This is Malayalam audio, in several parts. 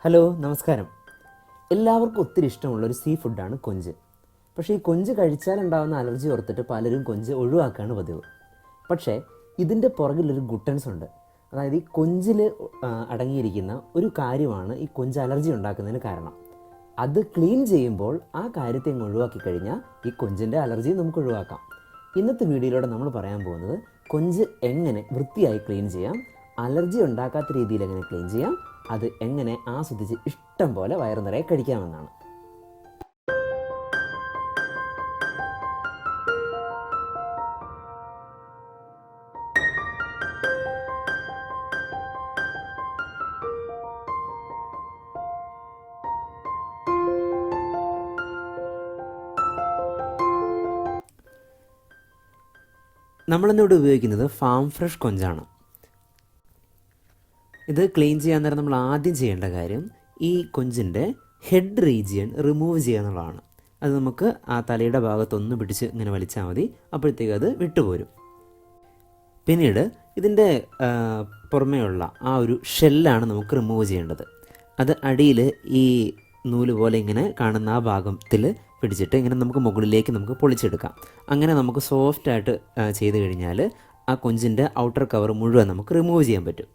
ഹലോ നമസ്കാരം. എല്ലാവർക്കും ഒത്തിരി ഇഷ്ടമുള്ളൊരു സീ ഫുഡാണ് കൊഞ്ച്. പക്ഷേ ഈ കൊഞ്ച് കഴിച്ചാലുണ്ടാകുന്ന അലർജി ഓർത്തിട്ട് പലരും കൊഞ്ച് ഒഴിവാക്കുകയാണ് പതിവ്. പക്ഷേ ഇതിൻ്റെ പുറകിലൊരു ഗുട്ടൻസ് ഉണ്ട്. അതായത് ഈ കൊഞ്ചിൽ അടങ്ങിയിരിക്കുന്ന ഒരു കാര്യമാണ് ഈ കൊഞ്ച് അലർജി ഉണ്ടാക്കുന്നതിന് കാരണം. അത് ക്ലീൻ ചെയ്യുമ്പോൾ ആ കാര്യത്തെ അങ്ങ് ഒഴിവാക്കി കഴിഞ്ഞാൽ ഈ കൊഞ്ചിൻ്റെ അലർജി നമുക്ക് ഒഴിവാക്കാം. ഇന്നത്തെ വീഡിയോയിലൂടെ നമ്മൾ പറയാൻ പോകുന്നത് കൊഞ്ച് എങ്ങനെ വൃത്തിയായി ക്ലീൻ ചെയ്യാം, അലർജി ഉണ്ടാക്കാത്ത രീതിയിൽ എങ്ങനെ ക്ലീൻ ചെയ്യാം, അത് എങ്ങനെ ആസ്വദിച്ച് ഇഷ്ടം പോലെ വയറു നിറയെ കഴിക്കാമെന്നാണ്. നമ്മളിന്നിവിടെ ഉപയോഗിക്കുന്നത് ഫാം ഫ്രഷ് കൊഞ്ചാണ്. ഇത് ക്ലീൻ ചെയ്യാൻ നേരം നമ്മൾ ആദ്യം ചെയ്യേണ്ട കാര്യം ഈ കൊഞ്ചിൻ്റെ ഹെഡ് റീജിയൻ റിമൂവ് ചെയ്യുക എന്നുള്ളതാണ്. അത് നമുക്ക് ആ തലയുടെ ഭാഗത്തൊന്ന് പിടിച്ച് ഇങ്ങനെ വലിച്ചാൽ മതി, അപ്പോഴത്തേക്ക് അത് വിട്ടുപോരും. പിന്നീട് ഇതിൻ്റെ പുറമേയുള്ള ആ ഒരു ഷെല്ലാണ് നമുക്ക് റിമൂവ് ചെയ്യേണ്ടത്. അത് അടിയിൽ ഈ നൂല് പോലെ ഇങ്ങനെ കാണുന്ന ആ ഭാഗത്തിൽ പിടിച്ചിട്ട് ഇങ്ങനെ നമുക്ക് മുകളിലേക്ക് നമുക്ക് പൊളിച്ചെടുക്കാം. അങ്ങനെ നമുക്ക് സോഫ്റ്റായിട്ട് ചെയ്ത് കഴിഞ്ഞാൽ ആ കൊഞ്ചിൻ്റെ ഔട്ടർ കവർ മുഴുവൻ നമുക്ക് റിമൂവ് ചെയ്യാൻ പറ്റും.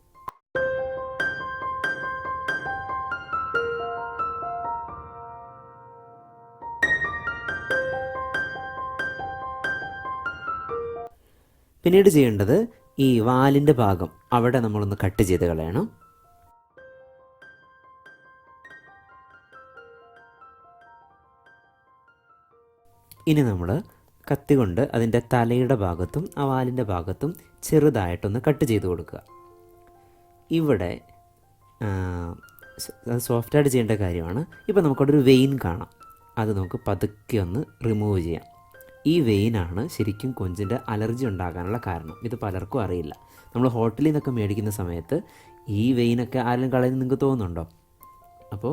പിന്നീട് ചെയ്യേണ്ടത് ഈ വാലിൻ്റെ ഭാഗം അവിടെ നമ്മളൊന്ന് കട്ട് ചെയ്ത് കളയണം. ഇനി നമ്മൾ കത്തി കൊണ്ട് അതിൻ്റെ തലയുടെ ഭാഗത്തും ആ വാലിൻ്റെ ഭാഗത്തും ചെറുതായിട്ടൊന്ന് കട്ട് ചെയ്ത് കൊടുക്കുക. ഇവിടെ സോഫ്റ്റായിട്ട് ചെയ്യേണ്ട കാര്യമാണ്. ഇപ്പോൾ നമുക്കവിടെ ഒരു വെയിൻ കാണാം, അത് നമുക്ക് പതുക്കെ ഒന്ന് റിമൂവ് ചെയ്യാം. ഈ വെയിനാണ് ശരിക്കും കൊഞ്ചിൻ്റെ അലർജി ഉണ്ടാകാനുള്ള കാരണം. ഇത് പലർക്കും അറിയില്ല. നമ്മൾ ഹോട്ടലിൽ നിന്നൊക്കെ മേടിക്കുന്ന സമയത്ത് ഈ വെയിനൊക്കെ ആരെങ്കിലും കളയുന്നത് നിങ്ങൾക്ക് തോന്നുന്നുണ്ടോ? അപ്പോൾ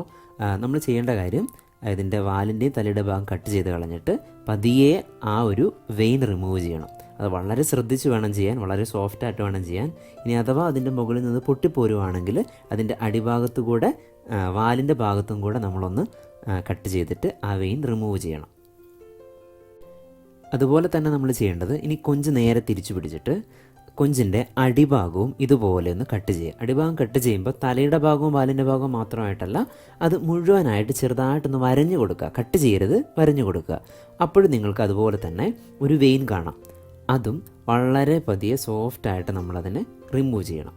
നമ്മൾ ചെയ്യേണ്ട കാര്യം ഇതിൻ്റെ വാലിൻ്റെയും തലയുടെ ഭാഗം കട്ട് ചെയ്ത് കളഞ്ഞിട്ട് പതിയെ ആ ഒരു വെയിൻ റിമൂവ് ചെയ്യണം. അത് വളരെ ശ്രദ്ധിച്ച് വേണം ചെയ്യാൻ, വളരെ സോഫ്റ്റായിട്ട് വേണം ചെയ്യാൻ. ഇനി അഥവാ അതിൻ്റെ മുകളിൽ നിന്ന് പൊട്ടിപ്പോരുവാണെങ്കിൽ അതിൻ്റെ അടിഭാഗത്തു കൂടെ വാലിൻ്റെ ഭാഗത്തും കൂടെ നമ്മളൊന്ന് കട്ട് ചെയ്തിട്ട് ആ വെയിൻ റിമൂവ് ചെയ്യണം. അതുപോലെ തന്നെ നമ്മൾ ചെയ്യേണ്ടത് ഇനി കൊഞ്ച് നേരെ തിരിച്ചു പിടിച്ചിട്ട് കൊഞ്ചിൻ്റെ അടിഭാഗവും ഇതുപോലെ ഒന്ന് കട്ട് ചെയ്യുക. അടിഭാഗം കട്ട് ചെയ്യുമ്പോൾ തലയുടെ ഭാഗവും വാലിൻ്റെ ഭാഗവും മാത്രമായിട്ടല്ല, അത് മുഴുവനായിട്ട് ചെറുതായിട്ടൊന്ന് വരഞ്ഞു കൊടുക്കുക. കട്ട് ചെയ്യരുത്, വരഞ്ഞു കൊടുക്കുക. അപ്പോഴും നിങ്ങൾക്ക് അതുപോലെ തന്നെ ഒരു വെയിൻ കാണാം. അതും വളരെ പതിയെ സോഫ്റ്റായിട്ട് നമ്മളതിനെ റിമൂവ് ചെയ്യണം.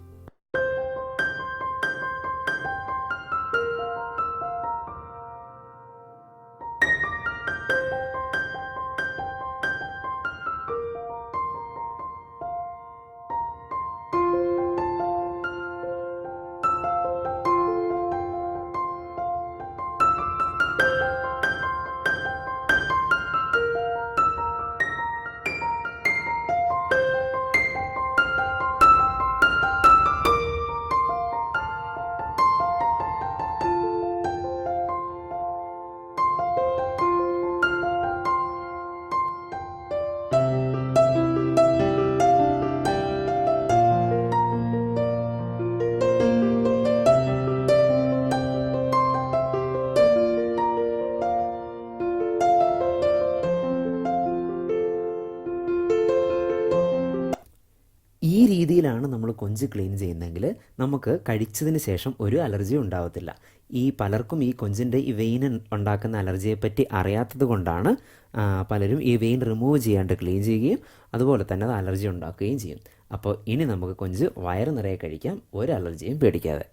ഈ രീതിയിലാണ് നമ്മൾ കൊഞ്ച് ക്ലീൻ ചെയ്യുന്നതെങ്കിൽ നമുക്ക് കഴിച്ചതിന് ശേഷം ഒരു അലർജി ഉണ്ടാകത്തില്ല. ഈ പലർക്കും ഈ കൊഞ്ചിൻ്റെ ഈ വെയിൻ ഉണ്ടാക്കുന്ന അലർജിയെപ്പറ്റി അറിയാത്തത് കൊണ്ടാണ് പലരും ഈ വെയിൻ റിമൂവ് ചെയ്യാണ്ട് ക്ലീൻ ചെയ്യുകയും അതുപോലെ തന്നെ അത് അലർജി ഉണ്ടാക്കുകയും ചെയ്യും. അപ്പോൾ ഇനി നമുക്ക് കൊഞ്ച് വയറ് നിറയെ കഴിക്കാം, ഒരു അലർജിയും പേടിക്കാതെ.